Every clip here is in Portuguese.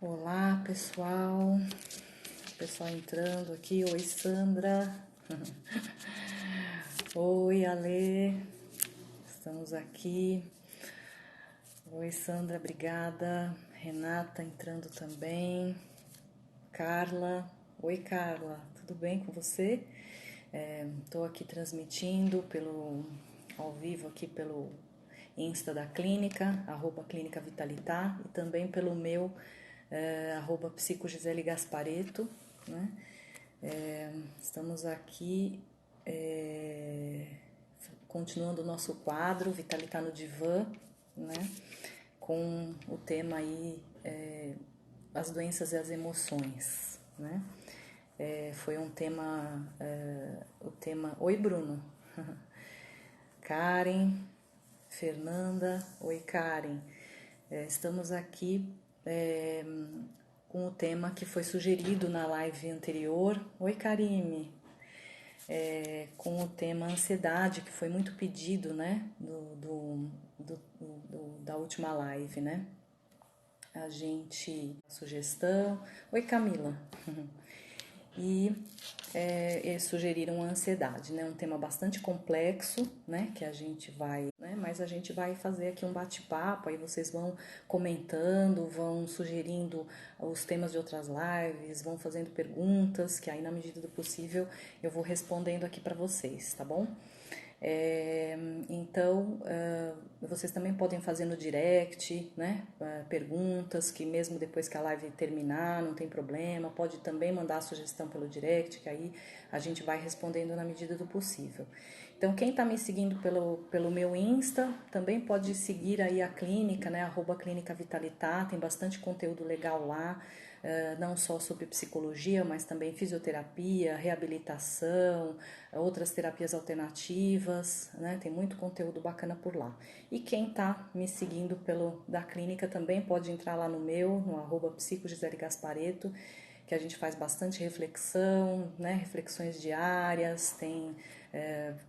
Olá, pessoal. Pessoal entrando aqui. Oi, Sandra. Oi, Ale. Estamos aqui. Oi, Sandra, obrigada. Renata entrando também. Carla. Oi, Carla. Tudo bem com você? Estou aqui transmitindo ao vivo aqui pelo Insta da clínica, @clínica Vitalitar, e também pelo meu @psicogisele Gaspareto, né? Estamos aqui continuando o nosso quadro Vitalitar no Divã, né? Com o tema aí as doenças e as emoções, né? Foi um tema, o tema... Oi, Bruno. Karen, Fernanda. Oi, Karen. Estamos aqui com o tema que foi sugerido na live anterior. Oi, Karime. Com o tema ansiedade, que foi muito pedido, né, da última live, né? Sugestão. Oi, Camila. E sugeriram a ansiedade, né? Um tema bastante complexo, né? Que a gente vai, né? Mas a gente vai fazer aqui um bate-papo, aí vocês vão comentando, vão sugerindo os temas de outras lives, vão fazendo perguntas, que aí na medida do possível eu vou respondendo aqui para vocês, tá bom? Então, vocês também podem fazer no direct, né, perguntas, que mesmo depois que a live terminar, não tem problema, pode também mandar a sugestão pelo direct, que aí a gente vai respondendo na medida do possível. Então, quem está me seguindo pelo meu Insta, também pode seguir aí a clínica, né, @clínica Vitalitar, tem bastante conteúdo legal lá, não só sobre psicologia, mas também fisioterapia, reabilitação, outras terapias alternativas, né? Tem muito conteúdo bacana por lá. E quem tá me seguindo da clínica também pode entrar lá no @psicogisele Gaspareto, que a gente faz bastante reflexão, né? Reflexões diárias, tem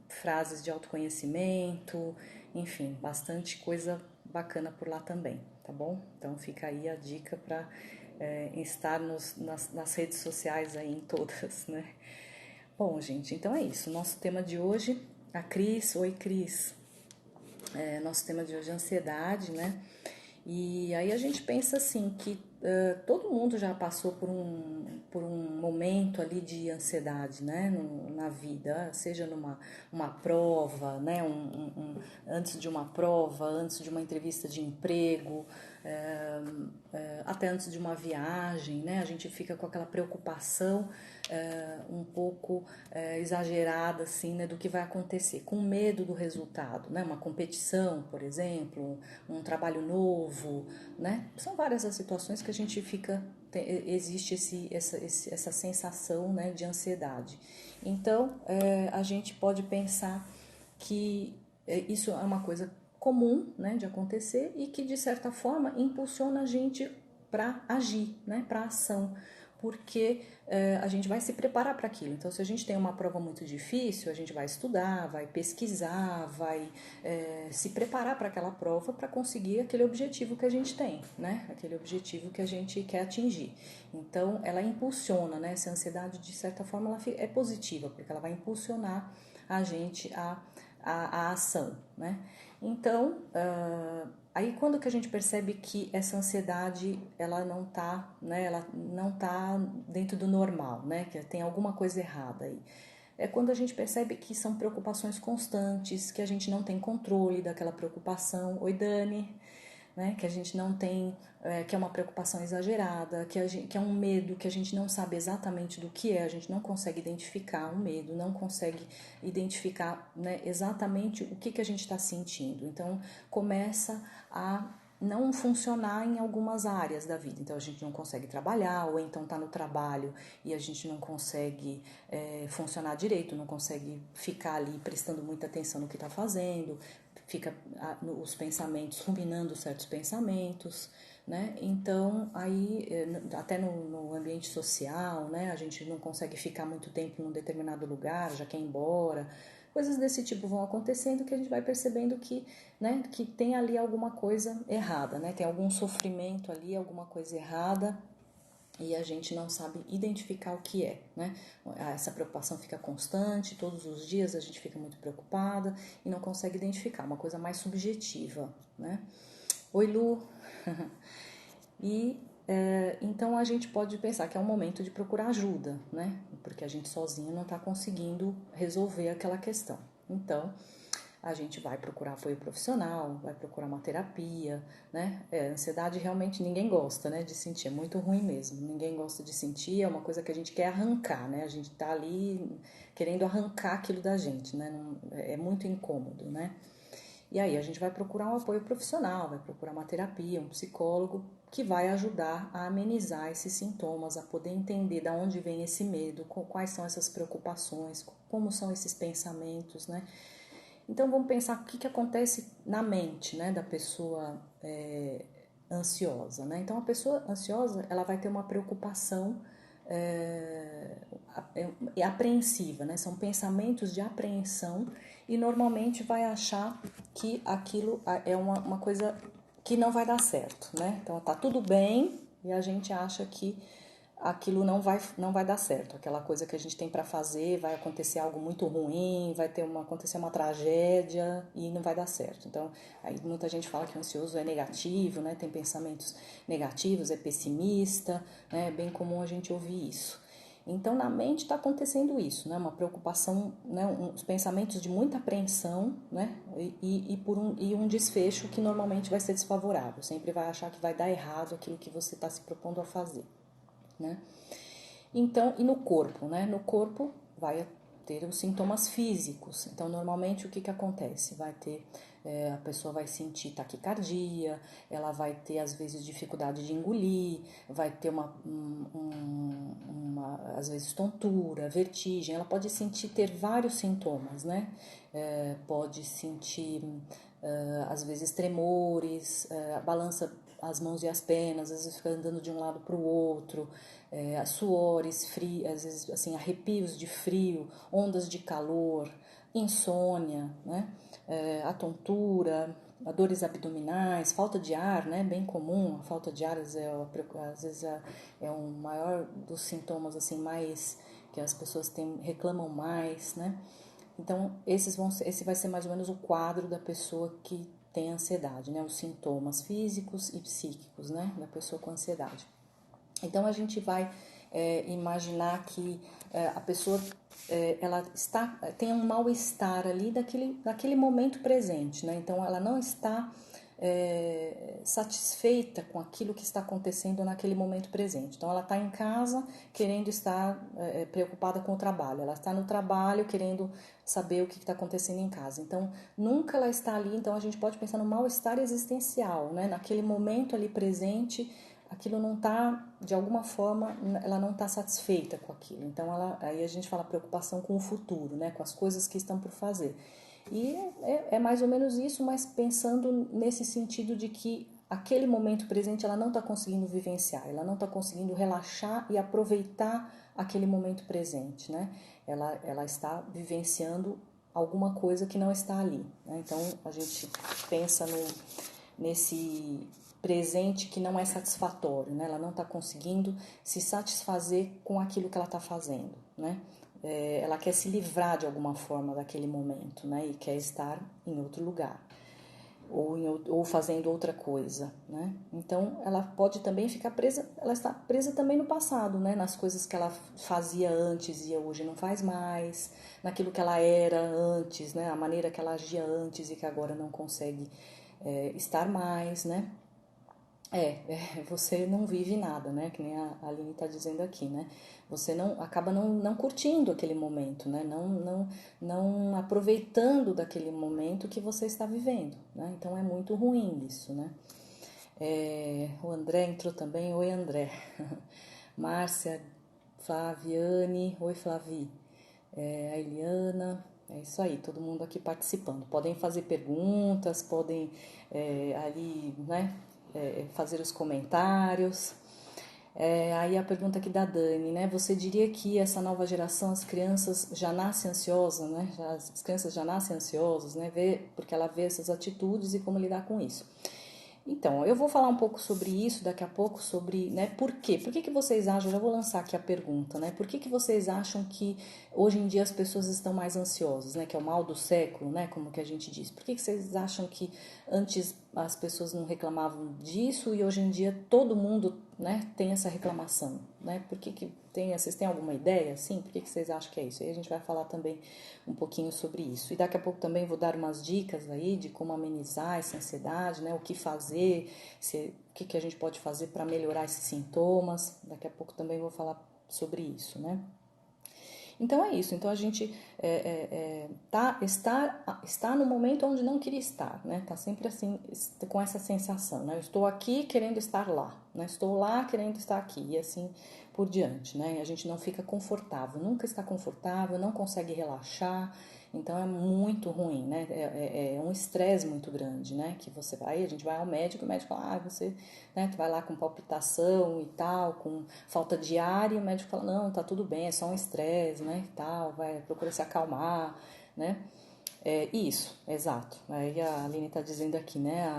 frases de autoconhecimento, enfim, bastante coisa bacana por lá também, tá bom? Então fica aí a dica para estar nas redes sociais aí em todas, né? Bom, gente, então é isso. Nosso tema de hoje, a Cris. Oi, Cris. Nosso tema de hoje é ansiedade, né? E aí a gente pensa assim que todo mundo já passou por um momento ali de ansiedade, né, na vida, seja uma prova, né, antes de uma prova, antes de uma entrevista de emprego, até antes de uma viagem, né, a gente fica com aquela preocupação um pouco exagerada, assim, né, do que vai acontecer, com medo do resultado, né, uma competição, por exemplo, um trabalho novo, né, são várias as situações que a gente existe essa sensação, né, de ansiedade. Então, a gente pode pensar que isso é uma coisa comum, né, de acontecer e que, de certa forma, impulsiona a gente para agir, né, para ação, porque a gente vai se preparar para aquilo. Então, se a gente tem uma prova muito difícil, a gente vai estudar, vai pesquisar, vai se preparar para aquela prova para conseguir aquele objetivo que a gente tem, né? Aquele objetivo que a gente quer atingir. Então, ela impulsiona, né? Essa ansiedade, de certa forma, ela é positiva, porque ela vai impulsionar a gente a ação, né? Então, aí quando que a gente percebe que essa ansiedade ela não tá, né? Ela não tá dentro do normal, né? Que tem alguma coisa errada aí. É quando a gente percebe que são preocupações constantes, que a gente não tem controle daquela preocupação. Oi, Dani, né? Que a gente não tem, que é uma preocupação exagerada, que é um medo que a gente não sabe exatamente do que é, a gente não consegue identificar o medo, não consegue identificar, né, exatamente o que a gente está sentindo. Então, começa a não funcionar em algumas áreas da vida. Então, a gente não consegue trabalhar, ou então está no trabalho e a gente não consegue funcionar direito, não consegue ficar ali prestando muita atenção no que está fazendo, fica os pensamentos, ruminando certos pensamentos, né? Então, aí, até no ambiente social, né? A gente não consegue ficar muito tempo num determinado lugar, já quer ir embora, coisas desse tipo vão acontecendo que a gente vai percebendo que, né, que tem ali alguma coisa errada, né? Tem algum sofrimento ali, alguma coisa errada, e a gente não sabe identificar o que é, né? Essa preocupação fica constante, todos os dias a gente fica muito preocupada e não consegue identificar, uma coisa mais subjetiva, né? Oi, Lu! E então a gente pode pensar que é um momento de procurar ajuda, né? Porque a gente sozinho não está conseguindo resolver aquela questão. Então a gente vai procurar apoio profissional, vai procurar uma terapia, né? Ansiedade realmente ninguém gosta, né, de sentir, é muito ruim mesmo. Ninguém gosta de sentir, é uma coisa que a gente quer arrancar, né? A gente tá ali querendo arrancar aquilo da gente, né? É muito incômodo, né? E aí a gente vai procurar um apoio profissional, vai procurar uma terapia, um psicólogo que vai ajudar a amenizar esses sintomas, a poder entender de onde vem esse medo, quais são essas preocupações, como são esses pensamentos, né? Então vamos pensar o que acontece na mente, né, da pessoa ansiosa, né? Então a pessoa ansiosa ela vai ter uma preocupação apreensiva, né? São pensamentos de apreensão e normalmente vai achar que aquilo é uma coisa que não vai dar certo, né? Então tá tudo bem e a gente acha que aquilo não vai dar certo, aquela coisa que a gente tem para fazer, vai acontecer algo muito ruim, acontecer uma tragédia e não vai dar certo. Então, aí muita gente fala que o ansioso é negativo, né? Tem pensamentos negativos, é pessimista, né? É bem comum a gente ouvir isso. Então, na mente está acontecendo isso, né? Uma preocupação, né? Uns pensamentos de muita apreensão, né? E um desfecho que normalmente vai ser desfavorável. Sempre vai achar que vai dar errado aquilo que você está se propondo a fazer, né? Então, e no corpo, né? No corpo vai ter os sintomas físicos. Então, normalmente o que acontece? Vai ter, a pessoa vai sentir taquicardia, ela vai ter às vezes dificuldade de engolir, vai ter às vezes tontura, vertigem. Ela pode sentir ter vários sintomas, né? Pode sentir às vezes tremores, balança as mãos e as pernas, às vezes fica andando de um lado para o outro, suores, frio, às vezes assim, arrepios de frio, ondas de calor, insônia, né? A tontura, dores abdominais, falta de ar, né? Bem comum, a falta de ar às vezes é um maior dos sintomas assim mais que as pessoas reclamam mais, né? Então esse vai ser mais ou menos o quadro da pessoa que tem ansiedade, né? Os sintomas físicos e psíquicos, né? Da pessoa com ansiedade. Então a gente vai imaginar que a pessoa ela tem um mal-estar ali daquele momento presente, né? Então ela não está satisfeita com aquilo que está acontecendo naquele momento presente. Então ela está em casa querendo estar preocupada com o trabalho, ela está no trabalho querendo saber o que está acontecendo em casa. Então nunca ela está ali, então a gente pode pensar no mal-estar existencial, né? Naquele momento ali presente, aquilo não está, de alguma forma, ela não está satisfeita com aquilo. Então aí a gente fala preocupação com o futuro, né? Com as coisas que estão por fazer. E é mais ou menos isso, mas pensando nesse sentido de que aquele momento presente ela não está conseguindo vivenciar, ela não está conseguindo relaxar e aproveitar aquele momento presente, né? Ela está vivenciando alguma coisa que não está ali, né? Então a gente pensa nesse presente que não é satisfatório, né? Ela não está conseguindo se satisfazer com aquilo que ela está fazendo, né? Ela quer se livrar de alguma forma daquele momento, né? E quer estar em outro lugar ou fazendo outra coisa, né? Então ela pode também ficar presa, ela está presa também no passado, né? Nas coisas que ela fazia antes e hoje não faz mais, naquilo que ela era antes, né? A maneira que ela agia antes e que agora não consegue estar mais, né? Você não vive nada, né? Que nem a Aline está dizendo aqui, né? Você acaba não curtindo aquele momento, né? Não aproveitando daquele momento que você está vivendo, né? Então é muito ruim isso, né? O André entrou também. Oi, André. Márcia, Flaviane. Oi, Flavi. A Eliana. É isso aí, todo mundo aqui participando. Podem fazer perguntas, podem ali, né? Fazer os comentários. Aí a pergunta aqui da Dani, né? Você diria que essa nova geração, as crianças já nascem ansiosas, né? As crianças já nascem ansiosas, né? Porque ela vê essas atitudes e como lidar com isso. Então, eu vou falar um pouco sobre isso daqui a pouco, sobre, né, por quê? Por que que vocês acham, já vou lançar aqui a pergunta, né? Por que que vocês acham que hoje em dia as pessoas estão mais ansiosas, né? Que é o mal do século, né? Como que a gente diz. Por que que vocês acham que antes as pessoas não reclamavam disso e hoje em dia todo mundo, né, tem essa reclamação, né? Por que que tem, vocês têm alguma ideia, assim? Por que que vocês acham que é isso? Aí a gente vai falar também um pouquinho sobre isso. E daqui a pouco também vou dar umas dicas aí de como amenizar essa ansiedade, né? O que fazer, o que que a gente pode fazer para melhorar esses sintomas. Daqui a pouco também vou falar sobre isso, né? Então é isso. Então a gente está no momento onde não queria estar, né? Tá sempre assim, com essa sensação, né? Eu estou aqui querendo estar lá, né? Estou lá querendo estar aqui e assim por diante, né? A gente não fica confortável, nunca está confortável, não consegue relaxar. Então é muito ruim, né? É um estresse muito grande, né? Que você vai, a gente vai ao médico, o médico fala, você, né? Tu vai lá com palpitação e tal, com falta de ar, e o médico fala, não, tá tudo bem, é só um estresse, né? E tal, procura se acalmar, né? Isso, exato. Aí a Aline está dizendo aqui, né?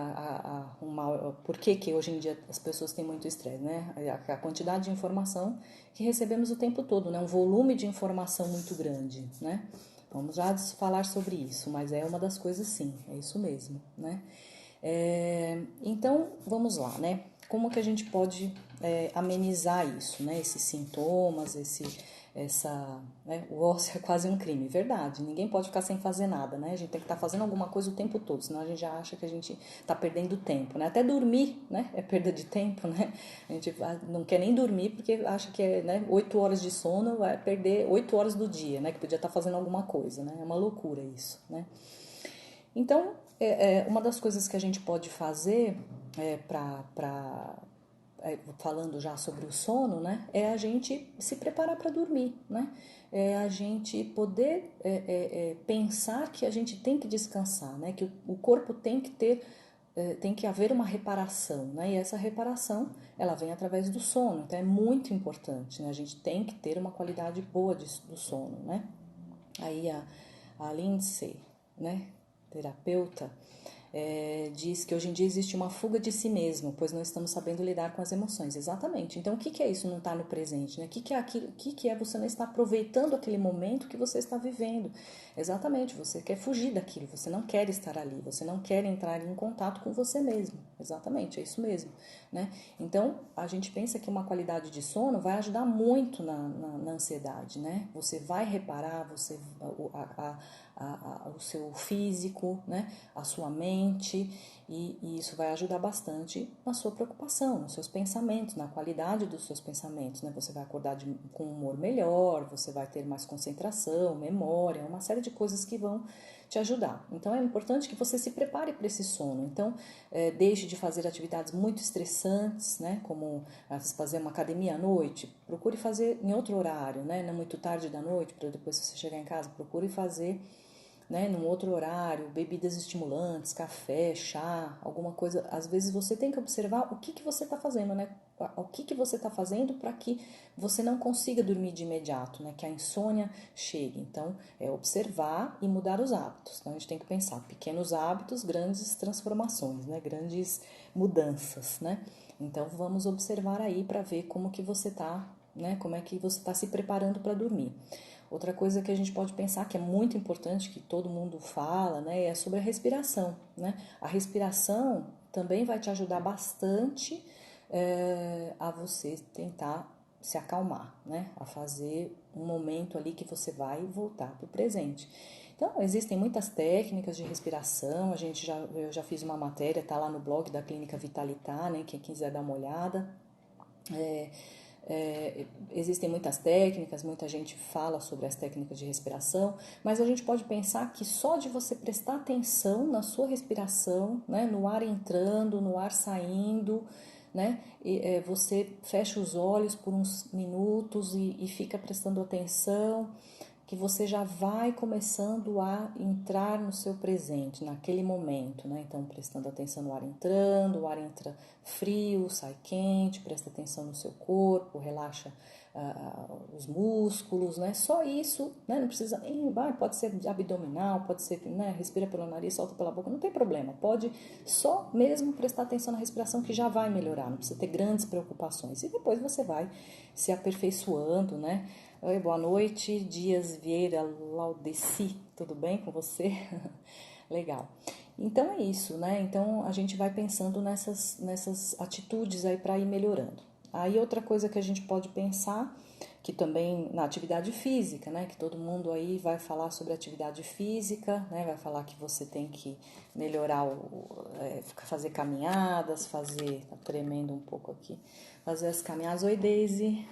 Por que hoje em dia as pessoas têm muito estresse, né? A quantidade de informação que recebemos o tempo todo, né? Um volume de informação muito grande, né? Vamos já falar sobre isso, mas é uma das coisas, sim, é isso mesmo, né? Então, vamos lá, né? Como que a gente pode amenizar isso, né? Esses sintomas, né? O ócio é quase um crime, verdade. Ninguém pode ficar sem fazer nada, né? A gente tem que estar fazendo alguma coisa o tempo todo, senão a gente já acha que a gente está perdendo tempo, né? Até dormir, né? É perda de tempo, né? A gente não quer nem dormir porque acha que é, né? 8 horas de sono vai perder 8 horas do dia, né? Que podia estar fazendo alguma coisa, né? É uma loucura isso, né? Então, uma das coisas que a gente pode fazer falando já sobre o sono, né, é a gente se preparar para dormir, né? É a gente poder pensar que a gente tem que descansar, né? Que o corpo tem que tem que haver uma reparação, né? E essa reparação, ela vem através do sono, então é muito importante, né? A gente tem que ter uma qualidade boa do sono, né? Aí a Lindsay, né, terapeuta, diz que hoje em dia existe uma fuga de si mesmo, pois não estamos sabendo lidar com as emoções. Exatamente. Então, o que é isso não estar no presente? Né? O que é você não estar aproveitando aquele momento que você está vivendo? Exatamente, você quer fugir daquilo, você não quer estar ali, você não quer entrar em contato com você mesmo. Exatamente, é isso mesmo. Né? Então, a gente pensa que uma qualidade de sono vai ajudar muito na ansiedade. Né? Você vai reparar o seu físico, né? A sua mente, e isso vai ajudar bastante na sua preocupação, nos seus pensamentos, na qualidade dos seus pensamentos, né? Você vai acordar com um humor melhor, você vai ter mais concentração, memória, uma série de coisas que vão te ajudar. Então é importante que você se prepare para esse sono. Então deixe de fazer atividades muito estressantes, né? Como fazer uma academia à noite, procure fazer em outro horário, né? Não muito tarde da noite, para depois você chegar em casa, procure fazer, né, num outro horário, bebidas estimulantes, café, chá, alguma coisa. Às vezes você tem que observar o que você está fazendo, né? O que você está fazendo para que você não consiga dormir de imediato, né? Que a insônia chegue. Então, é observar e mudar os hábitos. Então, a gente tem que pensar pequenos hábitos, grandes transformações, né? Grandes mudanças, né? Então, vamos observar aí para ver como que você está, né? Como é que você está se preparando para dormir. Outra coisa que a gente pode pensar que é muito importante, que todo mundo fala, né, é sobre a respiração, né? A respiração também vai te ajudar bastante a você tentar se acalmar, né? A fazer um momento ali que você vai voltar para o presente. Então, existem muitas técnicas de respiração, eu já fiz uma matéria, tá lá no blog da Clínica Vitalitar, né? Quem quiser dar uma olhada. Existem muitas técnicas, muita gente fala sobre as técnicas de respiração, mas a gente pode pensar que só de você prestar atenção na sua respiração, né, no ar entrando, no ar saindo, né, você fecha os olhos por uns minutos e fica prestando atenção, que você já vai começando a entrar no seu presente, naquele momento, né? Então, prestando atenção no ar entrando, o ar entra frio, sai quente, presta atenção no seu corpo, relaxa os músculos, né? Só isso, né? Não precisa, pode ser abdominal, pode ser, né? Respira pelo nariz, solta pela boca, não tem problema. Pode só mesmo prestar atenção na respiração que já vai melhorar, não precisa ter grandes preocupações. E depois você vai se aperfeiçoando, né? Oi, boa noite, Dias Vieira Laudeci, tudo bem com você? Legal. Então é isso, né? Então a gente vai pensando nessas atitudes aí para ir melhorando. Aí outra coisa que a gente pode pensar, que também na atividade física, né? Que todo mundo aí vai falar sobre atividade física, né? Vai falar que você tem que melhorar, fazer caminhadas, tá tremendo um pouco aqui, fazer as caminhadas. Oi, Daisy.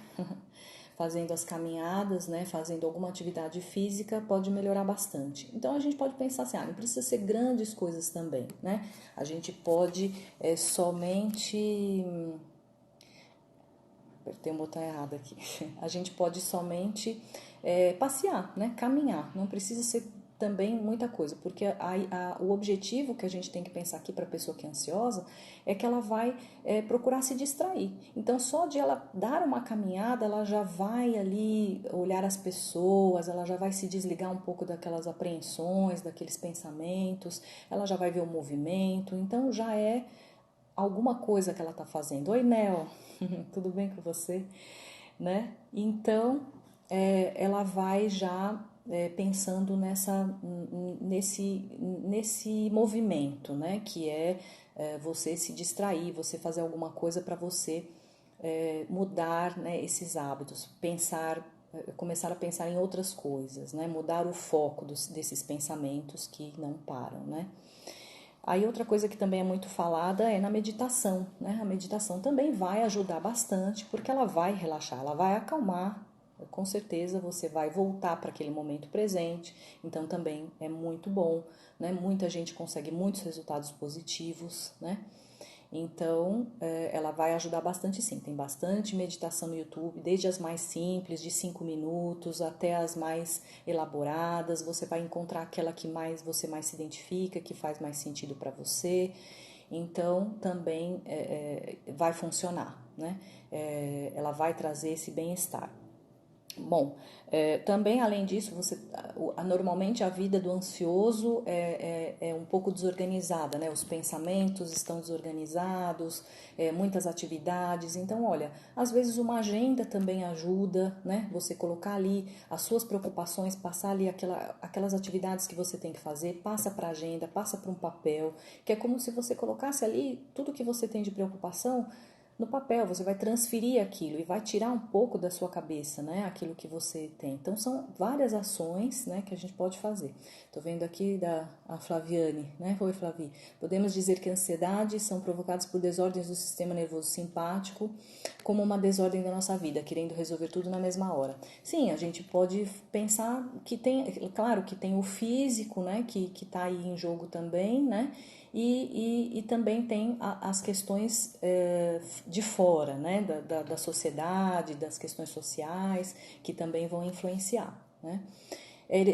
Fazendo as caminhadas, né, fazendo alguma atividade física, pode melhorar bastante. Então, a gente pode pensar assim, não precisa ser grandes coisas também, né? A gente pode somente... Apertei um botão errado aqui. A gente pode somente passear, né, caminhar. Não precisa ser também muita coisa, porque o objetivo que a gente tem que pensar aqui para a pessoa que é ansiosa é que ela vai procurar se distrair. Então, só de ela dar uma caminhada, ela já vai ali olhar as pessoas, ela já vai se desligar um pouco daquelas apreensões, daqueles pensamentos, ela já vai ver o movimento, então já é alguma coisa que ela está fazendo. Oi, Nel, tudo bem com você? Né? Então, ela vai já pensando nesse movimento, né? Que você se distrair, você fazer alguma coisa para você mudar, né, esses hábitos, começar a pensar em outras coisas, né? Mudar o foco desses pensamentos que não param, né? Aí outra coisa que também é muito falada é na meditação, né? A meditação também vai ajudar bastante, porque ela vai relaxar, ela vai acalmar, com certeza você vai voltar para aquele momento presente, então também é muito bom, né? Muita gente consegue muitos resultados positivos, né? Então, ela vai ajudar bastante sim. Tem bastante meditação no YouTube, desde as mais simples, de 5 minutos, até as mais elaboradas. Você vai encontrar aquela que você mais se identifica, que faz mais sentido para você. Então, também vai funcionar, né? Ela vai trazer esse bem-estar. Bom, também além disso, normalmente a vida do ansioso é um pouco desorganizada, né? Os pensamentos estão desorganizados, muitas atividades. Então, olha, às vezes uma agenda também ajuda, né? Você colocar ali as suas preocupações, passar ali aquelas atividades que você tem que fazer, passa para a agenda, passa para um papel, que é como se você colocasse ali tudo que você tem de preocupação no papel, você vai transferir aquilo e vai tirar um pouco da sua cabeça, né, aquilo que você tem. Então, são várias ações, né, que a gente pode fazer. Estou vendo aqui a Flaviane, né, oi Flavi. Podemos dizer que a ansiedade são provocadas por desordens do sistema nervoso simpático, como uma desordem da nossa vida, querendo resolver tudo na mesma hora. Sim, a gente pode pensar que claro que tem o físico, né, que está aí em jogo também, né, e também tem as questões de fora, né, da sociedade, das questões sociais, que também vão influenciar, né?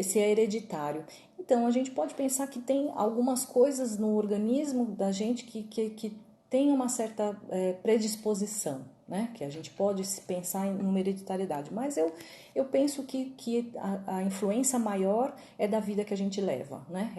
Se é hereditário. Então, a gente pode pensar que tem algumas coisas no organismo da gente que tem uma certa predisposição, né? Que a gente pode pensar em uma hereditariedade, mas eu penso que a influência maior é da vida que a gente leva, né?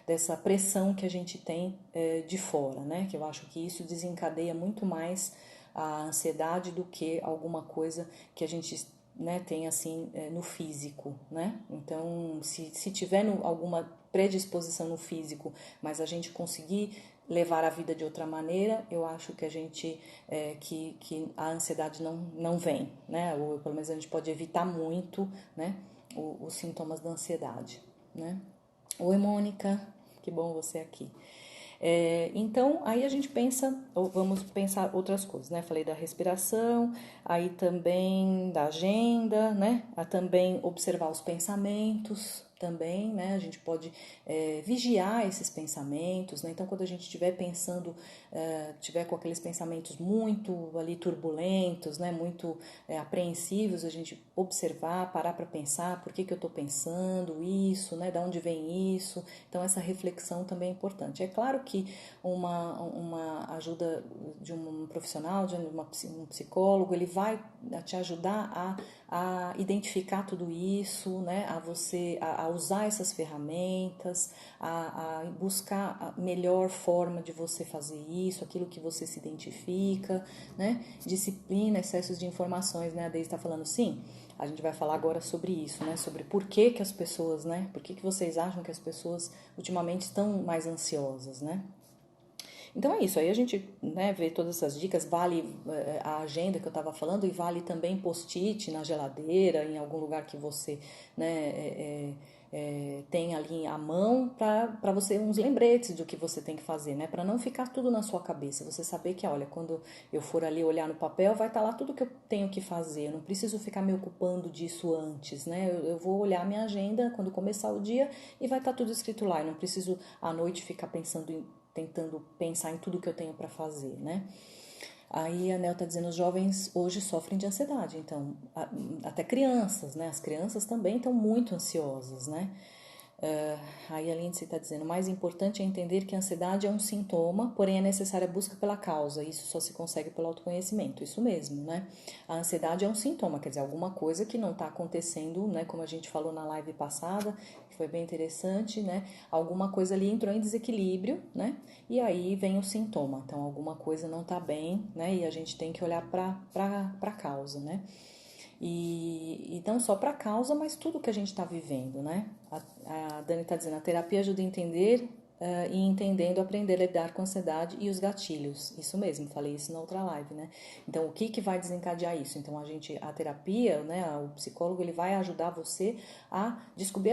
Dessa pressão que a gente tem de fora, né? Que eu acho que isso desencadeia muito mais a ansiedade do que alguma coisa que a gente, né, tem assim no físico, né? Então, se tiver alguma predisposição no físico, mas a gente conseguir levar a vida de outra maneira, eu acho que a gente que a ansiedade não vem, né? Ou pelo menos a gente pode evitar muito, né, os sintomas da ansiedade, né? Oi, Mônica, que bom você aqui. Então, aí a gente vamos pensar outras coisas, né? Falei da respiração, aí também da agenda, né? A também observar os pensamentos também, né? A gente pode vigiar esses pensamentos, né? Então, quando a gente estiver pensando, tiver com aqueles pensamentos muito ali turbulentos, né? Muito apreensivos, a gente observar, parar para pensar por que eu estou pensando isso, né? Da onde vem isso? Então, essa reflexão também é importante. É claro que uma ajuda de um profissional, de um psicólogo, ele vai te ajudar a identificar tudo isso, né? A usar essas ferramentas, a buscar a melhor forma de você fazer isso, aquilo que você se identifica, né? Disciplina, excessos de informações, né? A Deise está falando, sim, a gente vai falar agora sobre isso, né? Sobre por que as pessoas, né? Por que vocês acham que as pessoas ultimamente estão mais ansiosas, né? Então é isso, aí a gente, né, vê todas essas dicas, vale a agenda que eu estava falando e vale também post-it na geladeira, em algum lugar que você, né, tem ali à mão para você uns lembretes do que você tem que fazer, né, para não ficar tudo na sua cabeça, você saber que, olha, quando eu for ali olhar no papel, vai estar lá tudo que eu tenho que fazer, eu não preciso ficar me ocupando disso antes, né, eu vou olhar minha agenda quando começar o dia e vai estar tudo escrito lá, eu não preciso à noite ficar tentando pensar em tudo que eu tenho para fazer, né? Aí a Nel está dizendo, os jovens hoje sofrem de ansiedade, então, até crianças, né? As crianças também estão muito ansiosas, né? Aí a Lindsay está dizendo, o mais importante é entender que a ansiedade é um sintoma, porém é necessária a busca pela causa, isso só se consegue pelo autoconhecimento, isso mesmo, né? A ansiedade é um sintoma, quer dizer, alguma coisa que não está acontecendo, né? Como a gente falou na live passada, que foi bem interessante, né? Alguma coisa ali entrou em desequilíbrio, né? E aí vem o sintoma, então alguma coisa não está bem, né? E a gente tem que olhar para a causa, né? E não só para a causa, mas tudo que a gente está vivendo, né? A Dani está dizendo, a terapia ajuda a entender e entendendo, aprender a lidar com a ansiedade e os gatilhos. Isso mesmo, falei isso na outra live, né? Então, o que vai desencadear isso? Então, a terapia, né, o psicólogo, ele vai ajudar você a descobrir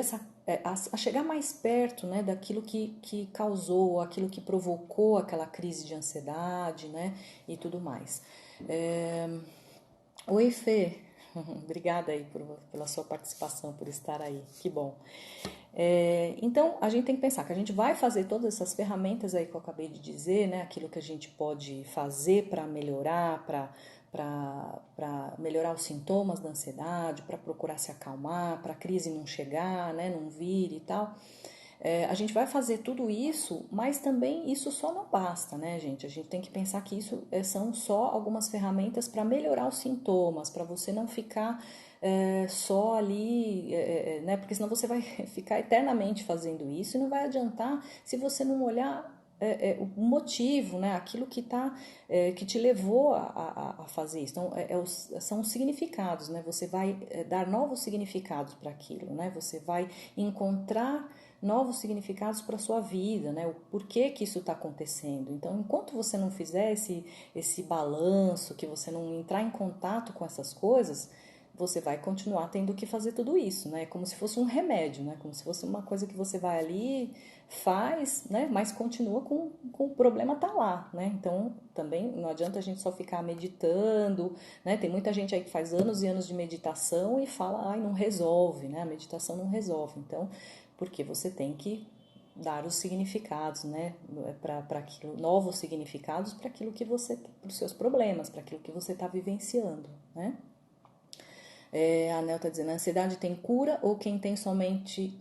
a chegar mais perto, né, daquilo que causou, aquilo que provocou aquela crise de ansiedade, né, e tudo mais. Oi, Fê. Obrigada aí pela sua participação, por estar aí. Que bom. Então, a gente tem que pensar que a gente vai fazer todas essas ferramentas aí que eu acabei de dizer, né? Aquilo que a gente pode fazer para melhorar, para melhorar os sintomas da ansiedade, para procurar se acalmar, para a crise não chegar, né? Não vir e tal. A gente vai fazer tudo isso, mas também isso só não basta, né, gente? A gente tem que pensar que isso são só algumas ferramentas para melhorar os sintomas, para você não ficar só ali, né? Porque senão você vai ficar eternamente fazendo isso e não vai adiantar se você não olhar o motivo, né? Aquilo que te levou a fazer isso. Então, são os significados, né? Você vai dar novos significados para aquilo, né? Você vai encontrar novos significados para a sua vida, né? O porquê que isso está acontecendo. Então, enquanto você não fizer esse balanço, que você não entrar em contato com essas coisas, você vai continuar tendo que fazer tudo isso, né? Como se fosse um remédio, né? Como se fosse uma coisa que você vai ali, faz, né? Mas continua com o problema tá lá, né? Então, também não adianta a gente só ficar meditando, né? Tem muita gente aí que faz anos e anos de meditação e fala, ai, não resolve, né? A meditação não resolve. Então, porque você tem que dar os significados, né, para aquilo, novos significados para aquilo que você, para os seus problemas, para aquilo que você está vivenciando, né? A Anel está dizendo, a ansiedade tem cura ou quem tem somente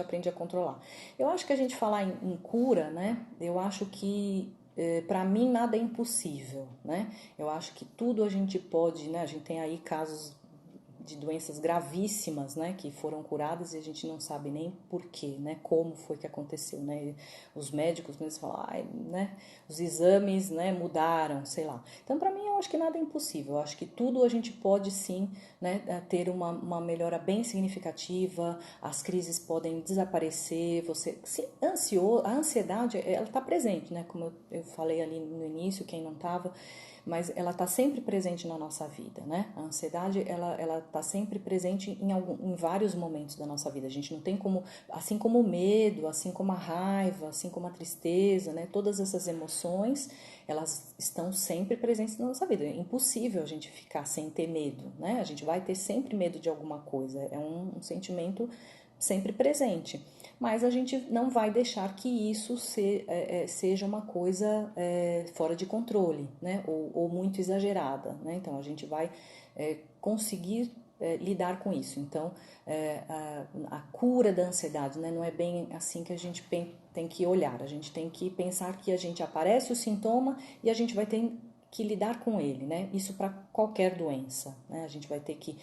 aprende a controlar. Eu acho que a gente falar em cura, né? Eu acho que para mim nada é impossível, né? Eu acho que tudo a gente pode, né? A gente tem aí casos de doenças gravíssimas, né, que foram curadas e a gente não sabe nem porquê, né, como foi que aconteceu, né, os médicos mesmo falam, né, os exames, né, mudaram, sei lá. Então, para mim, eu acho que nada é impossível, eu acho que tudo a gente pode sim, né, ter uma melhora bem significativa, as crises podem desaparecer, você, se a ansiedade, ela está presente, né, como eu falei ali no início, quem não estava, mas ela está sempre presente na nossa vida, né? A ansiedade, ela está sempre presente em vários momentos da nossa vida. A gente não tem como, assim como o medo, assim como a raiva, assim como a tristeza, né? Todas essas emoções, elas estão sempre presentes na nossa vida. É impossível a gente ficar sem ter medo, né? A gente vai ter sempre medo de alguma coisa. É um sentimento sempre presente. Mas a gente não vai deixar que isso seja uma coisa fora de controle, né? Ou muito exagerada, né? Então a gente vai conseguir lidar com isso. Então a cura da ansiedade, né? Não é bem assim que a gente tem que olhar. A gente tem que pensar que a gente aparece o sintoma e a gente vai ter que lidar com ele, né? Isso para qualquer doença, né? A gente vai ter que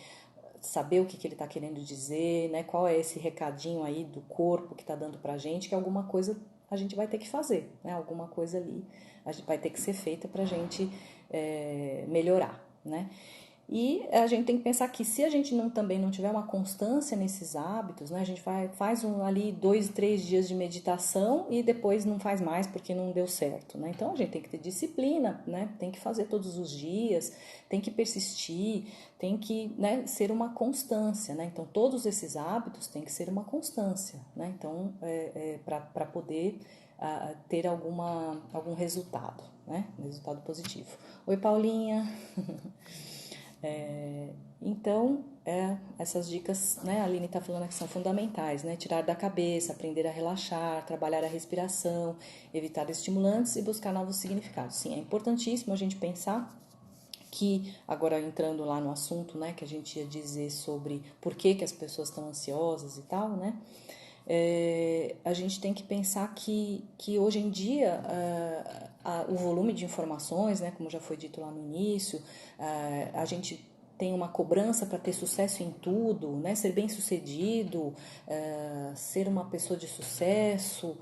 saber o que ele está querendo dizer, né? Qual é esse recadinho aí do corpo que está dando para a gente, que alguma coisa a gente vai ter que fazer, né? Alguma coisa ali a gente vai ter que ser feita para a gente melhorar, né? E a gente tem que pensar que se a gente também não tiver uma constância nesses hábitos, né, a gente faz ali 2, 3 dias de meditação e depois não faz mais porque não deu certo, né? Então a gente tem que ter disciplina, né? Tem que fazer todos os dias, tem que persistir, tem que, né, ser uma constância, né? Então todos esses hábitos têm que ser uma constância, né? Então para poder ter algum resultado, né? Um resultado positivo. Oi, Paulinha. Então, essas dicas, né, a Aline está falando que são fundamentais, né? Tirar da cabeça, aprender a relaxar, trabalhar a respiração, evitar estimulantes e buscar novos significados. Sim, é importantíssimo a gente pensar que, agora entrando lá no assunto, né, que a gente ia dizer sobre por que as pessoas estão ansiosas e tal, né? A gente tem que pensar que hoje em dia o volume de informações, né, como já foi dito lá no início, a gente tem uma cobrança para ter sucesso em tudo, né, ser bem sucedido, ser uma pessoa de sucesso,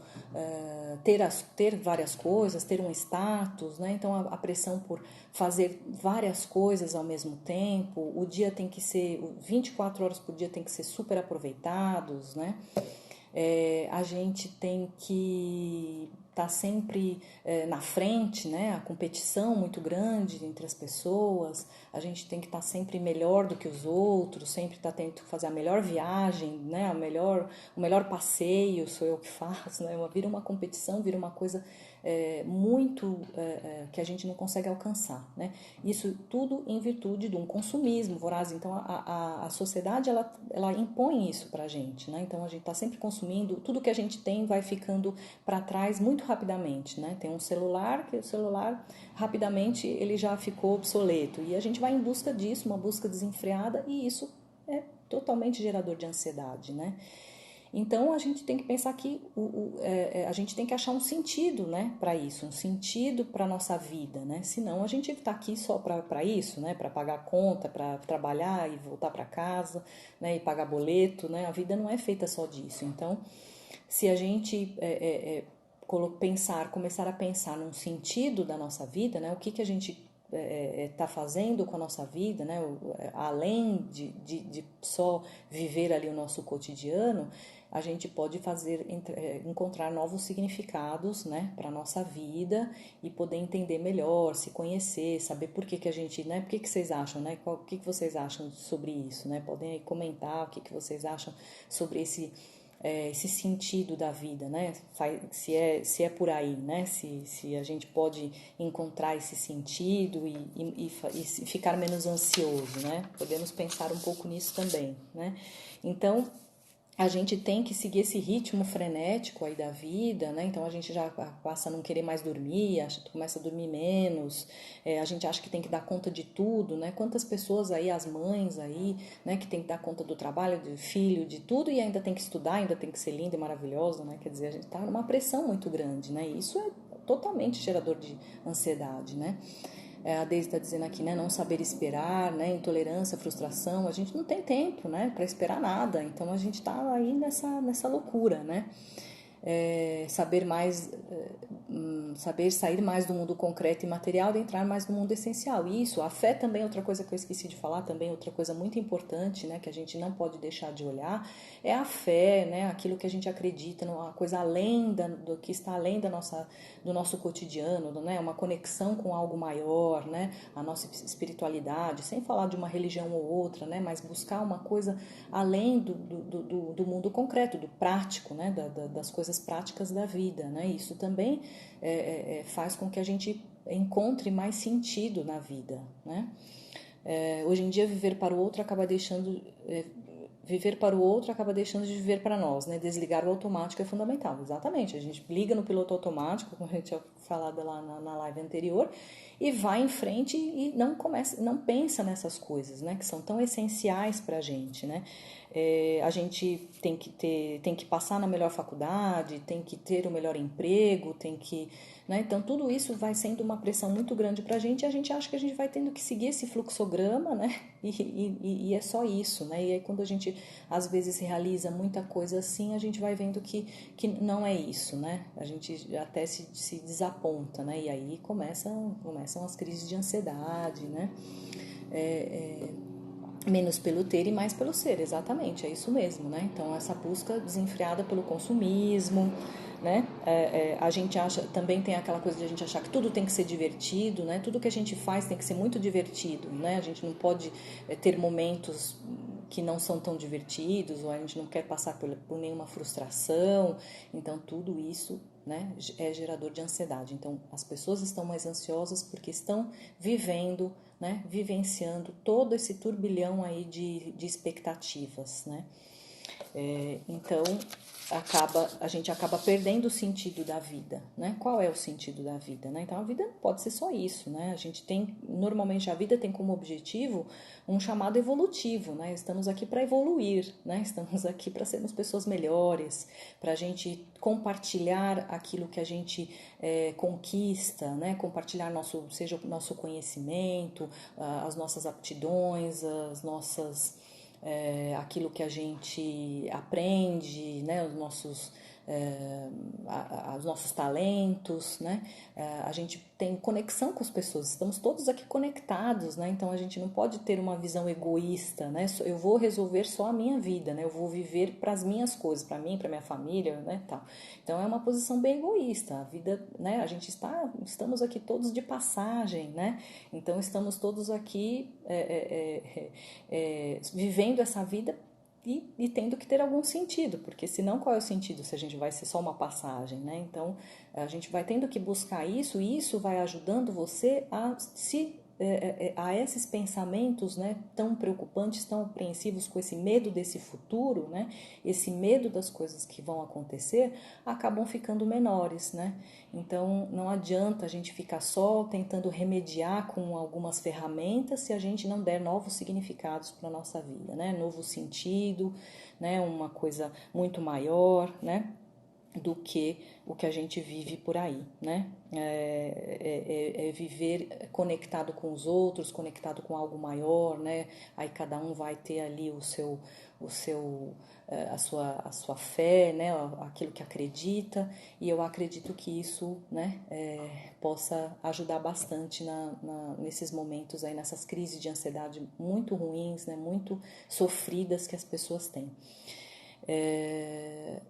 ter várias coisas, ter um status, né, então a pressão por fazer várias coisas ao mesmo tempo, o dia tem que ser, 24 horas por dia tem que ser super aproveitados, né? A gente tem que estar sempre na frente, né? A competição muito grande entre as pessoas, a gente tem que estar sempre melhor do que os outros, sempre estar tendo que fazer a melhor viagem, né? O melhor passeio sou eu que faço, né? Vira uma competição, vira uma coisa muito que a gente não consegue alcançar, né? Isso tudo em virtude de um consumismo voraz. Então a sociedade ela impõe isso pra gente, né? Então a gente está sempre consumindo, tudo que a gente tem vai ficando para trás muito rapidamente, né? Tem um celular, que o celular rapidamente ele já ficou obsoleto e a gente vai em busca disso, uma busca desenfreada, e isso é totalmente gerador de ansiedade, né? Então a gente tem que pensar que a gente tem que achar um sentido, né, para isso, um sentido para a nossa vida, né? Senão a gente está aqui só para isso, né, para pagar conta, para trabalhar e voltar para casa, né, e pagar boleto, né? A vida não é feita só disso. Então, se a gente começar a pensar num sentido da nossa vida, né, o que a gente está fazendo com a nossa vida, né, além de só viver ali o nosso cotidiano, a gente pode encontrar novos significados, né, para a nossa vida e poder entender melhor, se conhecer, saber por que a gente, né, por que vocês acham, né, o que vocês acham sobre isso, né, podem aí comentar o que vocês acham sobre esse sentido da vida, né? Se é por aí, né? Se a gente pode encontrar esse sentido e ficar menos ansioso, né? Podemos pensar um pouco nisso também, né? Então, a gente tem que seguir esse ritmo frenético aí da vida, né? Então a gente já passa a não querer mais dormir, começa a dormir menos, a gente acha que tem que dar conta de tudo, né? Quantas pessoas aí, as mães aí, né, que tem que dar conta do trabalho, do filho, de tudo, e ainda tem que estudar, ainda tem que ser linda e maravilhosa, né? Quer dizer, a gente tá numa pressão muito grande, né? E isso é totalmente gerador de ansiedade, né? A Deise está dizendo aqui, né, não saber esperar, né, intolerância, frustração, a gente não tem tempo, né, para esperar nada, então a gente está aí nessa loucura, né, saber sair mais do mundo concreto e material e entrar mais no mundo essencial. E isso, a fé também é outra coisa que eu esqueci de falar, também outra coisa muito importante, né, que a gente não pode deixar de olhar, é a fé, né, aquilo que a gente acredita, uma coisa além do que está além do nosso cotidiano, né, uma conexão com algo maior, né, a nossa espiritualidade, sem falar de uma religião ou outra, né, mas buscar uma coisa além do mundo concreto, do prático, né, das coisas práticas da vida, né, isso também faz com que a gente encontre mais sentido na vida, né. Hoje em dia viver para o outro acaba deixando viver para o outro acaba deixando de viver para nós, né? Desligar o automático é fundamental, exatamente. A gente liga no piloto automático, como a gente tinha falado lá na live anterior, e vai em frente e não pensa nessas coisas, né? Que são tão essenciais para a gente, né? A gente tem que passar na melhor faculdade, tem que ter o melhor emprego, tem que, né? Então tudo isso vai sendo uma pressão muito grande para a gente e a gente acha que a gente vai tendo que seguir esse fluxograma, né? E é só isso, né? E aí quando a gente às vezes realiza muita coisa assim, a gente vai vendo que não é isso, né? A gente até se desaponta, né? E aí começam as crises de ansiedade, né? Menos pelo ter e mais pelo ser, exatamente, é isso mesmo, né? Então essa busca desenfreada pelo consumismo, né? A gente acha, também tem aquela coisa de a gente achar que tudo tem que ser divertido, né? Tudo que a gente faz tem que ser muito divertido, né? A gente não pode ter momentos que não são tão divertidos, ou a gente não quer passar por nenhuma frustração, então tudo isso, né, é gerador de ansiedade. Então as pessoas estão mais ansiosas porque estão vivendo, né, vivenciando todo esse turbilhão aí de expectativas, né? Então a gente acaba perdendo o sentido da vida, né? Qual é o sentido da vida, né? Então a vida não pode ser só isso, né? A gente tem, normalmente a vida tem como objetivo um chamado evolutivo, né? Estamos aqui para evoluir, né? Estamos aqui para sermos pessoas melhores, para a gente compartilhar aquilo que a gente conquista, né? Compartilhar seja o nosso conhecimento, as nossas aptidões, aquilo que a gente aprende, né, os nossos talentos, né? A gente tem conexão com as pessoas, estamos todos aqui conectados, né? Então a gente não pode ter uma visão egoísta, né? Eu vou resolver só a minha vida, né? Eu vou viver para as minhas coisas, para mim, para minha família, né? Tal. Então é uma posição bem egoísta. A vida, né? Estamos aqui todos de passagem, né? Então estamos todos aqui vivendo essa vida e tendo que ter algum sentido, porque senão qual é o sentido se a gente vai ser só uma passagem, né? Então a gente vai tendo que buscar isso e isso vai ajudando você a esses pensamentos, né, tão preocupantes, tão apreensivos, com esse medo desse futuro, né, esse medo das coisas que vão acontecer, acabam ficando menores, né? Então não adianta a gente ficar só tentando remediar com algumas ferramentas se a gente não der novos significados para a nossa vida, né? Novo sentido, né? Uma coisa muito maior, né? Do que o que a gente vive por aí, né? É viver conectado com os outros, conectado com algo maior, né? Aí cada um vai ter ali a sua fé, né? Aquilo que acredita, e eu acredito que isso, né, possa ajudar bastante nesses momentos aí, nessas crises de ansiedade muito ruins, né? Muito sofridas que as pessoas têm.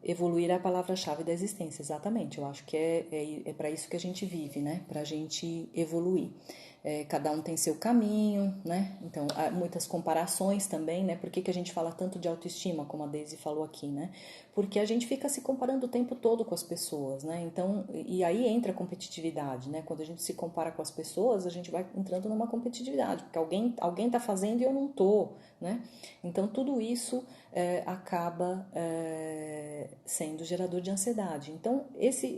Evoluir é a palavra-chave da existência, exatamente. Eu acho que é para isso que a gente vive, né? Para a gente evoluir. Cada um tem seu caminho, né? Então, há muitas comparações também, né? Por que a gente fala tanto de autoestima, como a Daisy falou aqui, né? Porque a gente fica se comparando o tempo todo com as pessoas, né? Então, e aí entra a competitividade, né? Quando a gente se compara com as pessoas, a gente vai entrando numa competitividade, porque alguém tá fazendo e eu não tô, né? Então, tudo isso acaba sendo gerador de ansiedade. Então,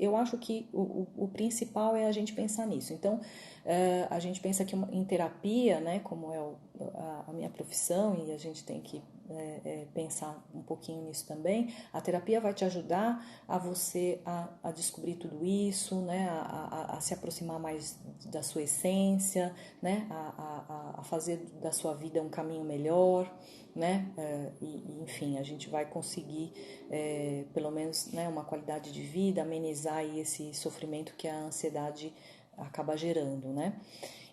eu acho que o principal é a gente pensar nisso. Então, a gente pensa que em terapia, né, como é a minha profissão, e a gente tem que pensar um pouquinho nisso também, a terapia vai te ajudar a você a descobrir tudo isso, né, a se aproximar mais da sua essência, né, a fazer da sua vida um caminho melhor, né, enfim, a gente vai conseguir pelo menos, né, uma qualidade de vida, amenizar aí esse sofrimento que a ansiedade acaba gerando, né?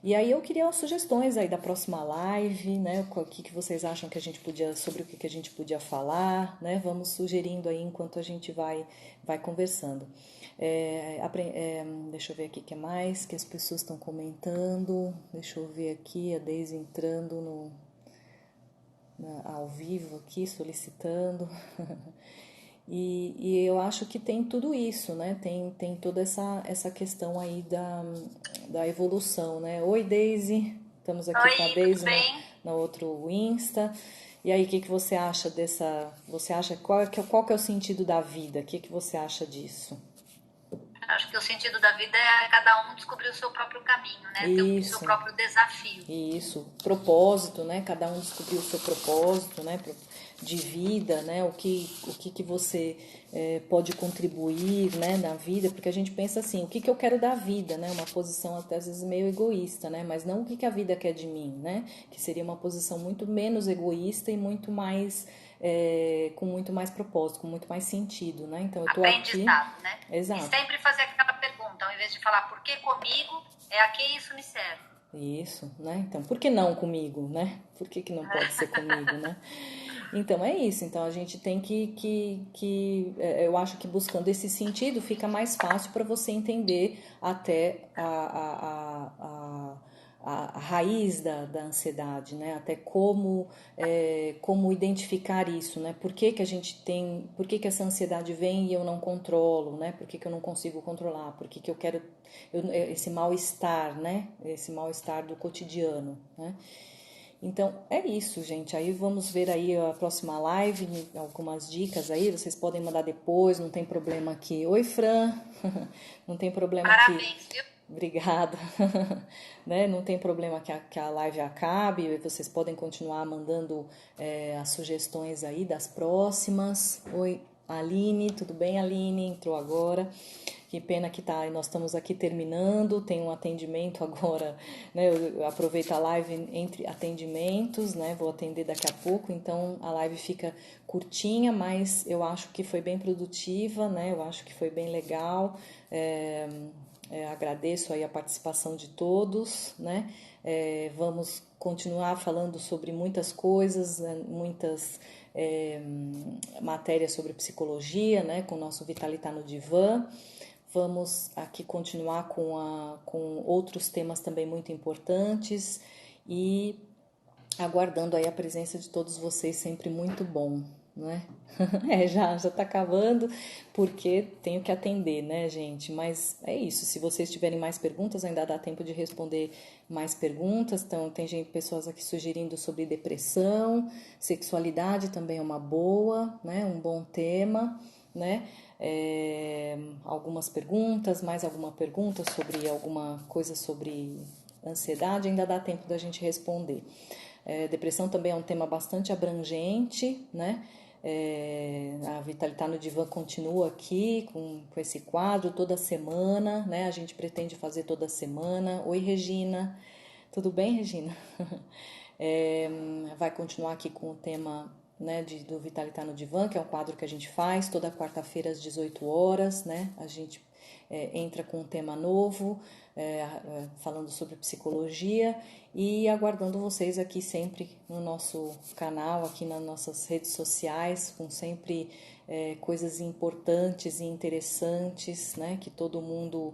E aí eu queria umas sugestões aí da próxima live, né? O que vocês acham que a gente podia, sobre o que a gente podia falar, né? Vamos sugerindo aí enquanto a gente vai conversando. Deixa eu ver aqui o que mais que as pessoas estão comentando. Deixa eu ver aqui a Deise entrando ao vivo aqui, solicitando. E eu acho que tem tudo isso, né? Tem toda essa questão aí da evolução, né? Oi, Daisy. Estamos aqui com a Oi, tudo Daisy bem? no outro Insta. E aí, o que que você acha dessa... Você acha qual que é o sentido da vida? O que que você acha disso? Acho que o sentido da vida é cada um descobrir o seu próprio caminho, né? Ter o seu Isso, próprio desafio. isso. Propósito, né? Cada um descobriu o seu propósito, né? De vida, né? O que que você pode contribuir, né? Na vida, porque a gente pensa assim, o que que eu quero da vida, né? Uma posição até às vezes meio egoísta, né? Mas não o que que a vida quer de mim, né? Que seria uma posição muito menos egoísta e muito mais com muito mais propósito, com muito mais sentido, né? Então eu tô aqui, Aprendizado, né? E exato. sempre fazer aquela pergunta, ao invés de falar por que comigo, é a que isso me serve. Isso, né? Então, por que não comigo, né? Por que que não pode ser comigo, né? Então, é isso. Então, a gente tem eu acho que buscando esse sentido fica mais fácil para você entender até a raiz da ansiedade, né? Até como identificar isso, né? Por que que a gente tem, por que que essa ansiedade vem e eu não controlo, né? Por que que eu não consigo controlar? Por que que eu quero esse mal-estar, né? Esse mal-estar do cotidiano, né? Então é isso, gente. Aí vamos ver aí a próxima live, algumas dicas aí, vocês podem mandar depois, não tem problema aqui. Oi, Fran, não tem problema aqui. Parabéns, viu? Obrigada. Né? Não tem problema que a live acabe, e vocês podem continuar mandando as sugestões aí das próximas. Oi, Aline, tudo bem, Aline? Entrou agora. Que pena que tá, nós estamos aqui terminando, tem um atendimento agora, né? Eu aproveito a live entre atendimentos, né? Vou atender daqui a pouco, então a live fica curtinha, mas eu acho que foi bem produtiva, né? Eu acho que foi bem legal. Agradeço aí a participação de todos, né? Vamos continuar falando sobre muitas coisas, né? Muitas matérias sobre psicologia, né? Com o nosso Vitalita no Divã. Vamos aqui continuar com outros temas também muito importantes e aguardando aí a presença de todos vocês, sempre muito bom, né? Já tá acabando, porque tenho que atender, né, gente? Mas é isso, se vocês tiverem mais perguntas, ainda dá tempo de responder mais perguntas. Então, tem pessoas aqui sugerindo sobre depressão, sexualidade também é uma boa, né? Um bom tema, né? Algumas perguntas, mais alguma pergunta sobre alguma coisa sobre ansiedade, ainda dá tempo da gente responder. Depressão também é um tema bastante abrangente, né? A Vitalita no Divã continua aqui com esse quadro toda semana, né? A gente pretende fazer toda semana. Oi, Regina. Tudo bem, Regina? Vai continuar aqui com o tema, né, do Vitalita no Divã, que é um quadro que a gente faz toda quarta-feira às 18 horas, né? A gente entra com um tema novo, falando sobre psicologia e aguardando vocês aqui sempre no nosso canal, aqui nas nossas redes sociais, com sempre coisas importantes e interessantes, né? Que todo mundo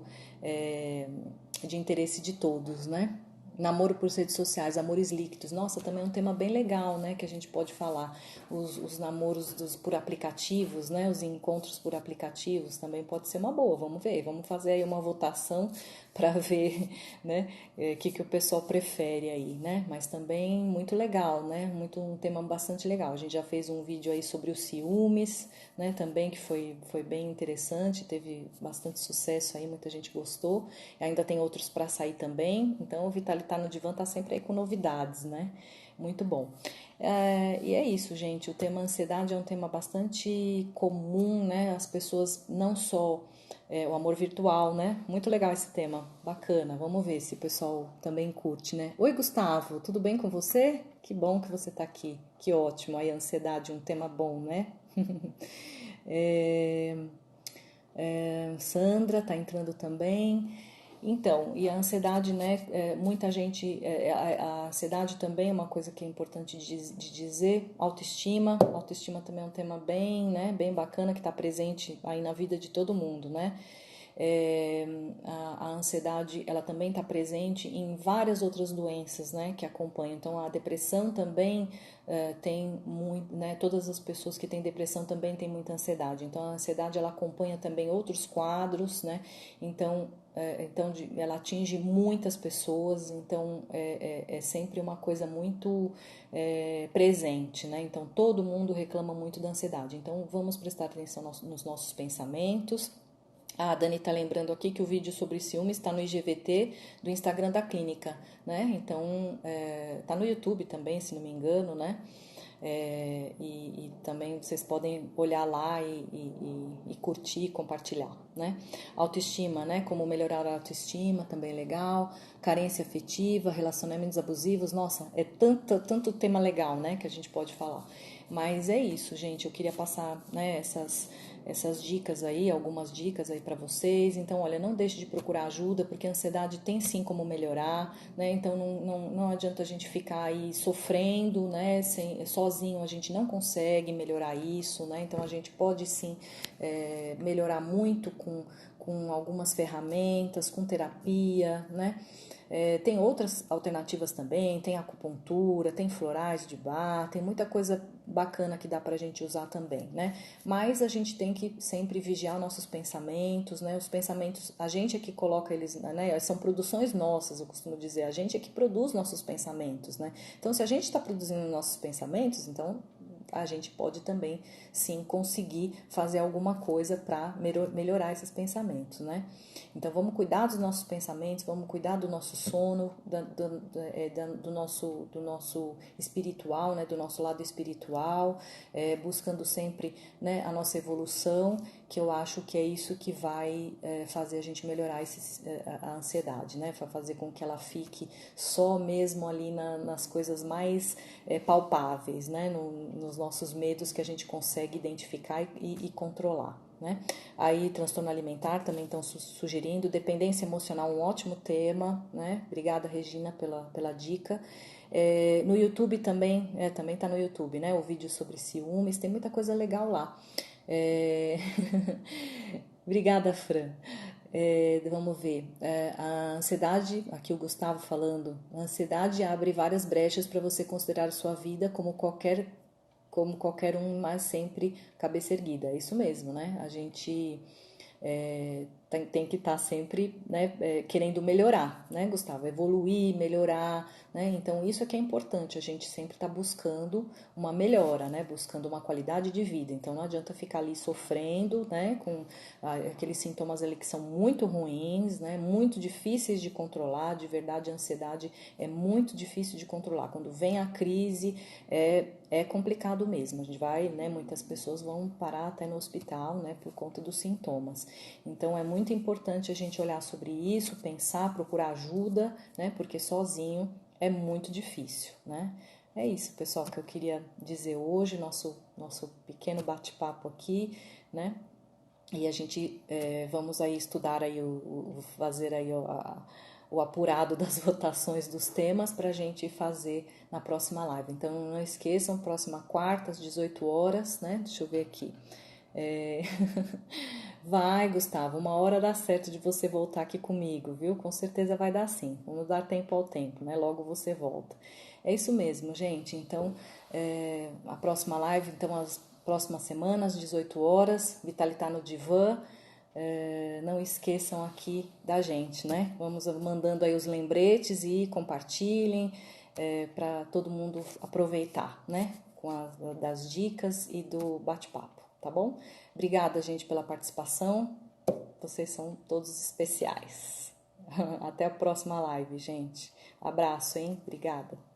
de interesse de todos, né? Namoro por redes sociais, amores líquidos. Nossa, também é um tema bem legal, né? Que a gente pode falar. Os namoros por aplicativos, né? Os encontros por aplicativos também pode ser uma boa. Vamos ver, vamos fazer aí uma votação para ver, né? Que o pessoal prefere aí, né? Mas também muito legal, né? Um tema bastante legal. A gente já fez um vídeo aí sobre os ciúmes, né? Também que foi bem interessante, teve bastante sucesso aí, muita gente gostou. Ainda tem outros para sair também. Então o Vitalita no Divã tá sempre aí com novidades, né? Muito bom. E é isso, gente. O tema ansiedade é um tema bastante comum, né? As pessoas não só o amor virtual, né? Muito legal esse tema, bacana. Vamos ver se o pessoal também curte, né? Oi, Gustavo, tudo bem com você? Que bom que você tá aqui. Que ótimo. Aí, a ansiedade, um tema bom, né? é, Sandra tá entrando também. Então, e a ansiedade, né? Muita gente. A ansiedade também é uma coisa que é importante de dizer. Autoestima. Autoestima também é um tema bem, né? Bem bacana que está presente aí na vida de todo mundo, né? É, a ansiedade ela também está presente em várias outras doenças, né, que acompanham. Então a depressão também tem muito, né, todas as pessoas que têm depressão também têm muita ansiedade. Então a ansiedade ela acompanha também outros quadros, né. Então então ela atinge muitas pessoas, então é sempre uma coisa muito presente, né? Então todo mundo reclama muito da ansiedade. Então vamos prestar atenção nos nossos pensamentos. A Dani está lembrando aqui que o vídeo sobre ciúmes está no IGVT do Instagram da clínica, né? Então tá no YouTube também, se não me engano, né? E também vocês podem olhar lá e curtir, compartilhar, né? Autoestima, né? Como melhorar a autoestima, também é legal. Carência afetiva, relacionamentos abusivos, nossa, é tanto tema legal, né? Que a gente pode falar. Mas é isso, gente, eu queria passar, né, essas dicas aí, algumas dicas aí para vocês. Então, olha, não deixe de procurar ajuda, porque a ansiedade tem sim como melhorar, né? Então, não adianta a gente ficar aí sofrendo, né? Sozinho a gente não consegue melhorar isso, né? Então, a gente pode sim melhorar muito com algumas ferramentas, com terapia, né? Tem outras alternativas também, tem acupuntura, tem florais de bar, tem muita coisa bacana que dá pra gente usar também, né? Mas a gente tem que sempre vigiar nossos pensamentos, né? Os pensamentos, a gente é que coloca eles, né? São produções nossas, eu costumo dizer, a gente é que produz nossos pensamentos, né? Então, se a gente está produzindo nossos pensamentos, então a gente pode também, sim, conseguir fazer alguma coisa para melhorar esses pensamentos, né? Então, vamos cuidar dos nossos pensamentos, vamos cuidar do nosso sono, do nosso espiritual, né? Do nosso lado espiritual, buscando sempre, né, a nossa evolução, que eu acho que é isso que vai fazer a gente melhorar a ansiedade, né? Vai fazer com que ela fique só mesmo ali nas coisas mais palpáveis, né? Nos nossos medos que a gente consegue identificar e controlar, né? Aí, transtorno alimentar também estão sugerindo, dependência emocional, um ótimo tema, né? Obrigada, Regina, pela dica. No YouTube também tá no YouTube, né? O vídeo sobre ciúmes, tem muita coisa legal lá. Obrigada, Fran. Vamos ver. A ansiedade, aqui o Gustavo falando, a ansiedade abre várias brechas para você considerar a sua vida como qualquer um, mas sempre cabeça erguida. É isso mesmo, né? A gente tem que estar sempre, né, querendo melhorar, né, Gustavo? Evoluir, melhorar, né? Então, isso é que é importante, a gente sempre está buscando uma melhora, né? Buscando uma qualidade de vida. Então, não adianta ficar ali sofrendo, né, com aqueles sintomas ali que são muito ruins, né, muito difíceis de controlar. De verdade, a ansiedade é muito difícil de controlar. Quando vem a crise, é complicado mesmo. A gente vai, né, muitas pessoas vão parar até no hospital, né, por conta dos sintomas. Então, é muito importante a gente olhar sobre isso, pensar, procurar ajuda, né, porque sozinho é muito difícil, né? É isso, pessoal, que eu queria dizer hoje, nosso pequeno bate-papo aqui, né? E a gente vamos aí estudar aí fazer aí o apurado das votações dos temas para a gente fazer na próxima live. Então não esqueçam, próxima quarta às 18 horas, né? Deixa eu ver aqui. Vai, Gustavo, uma hora dá certo de você voltar aqui comigo, viu? Com certeza vai dar sim. Vamos dar tempo ao tempo, né? Logo você volta. É isso mesmo, gente. Então, a próxima live, então, as próximas semanas, 18 horas, Vitali tá no divã. Não esqueçam aqui da gente, né? Vamos mandando aí os lembretes e compartilhem para todo mundo aproveitar, né? Das dicas e do bate-papo, tá bom? Obrigada, gente, pela participação. Vocês são todos especiais. Até a próxima live, gente. Abraço, hein? Obrigada.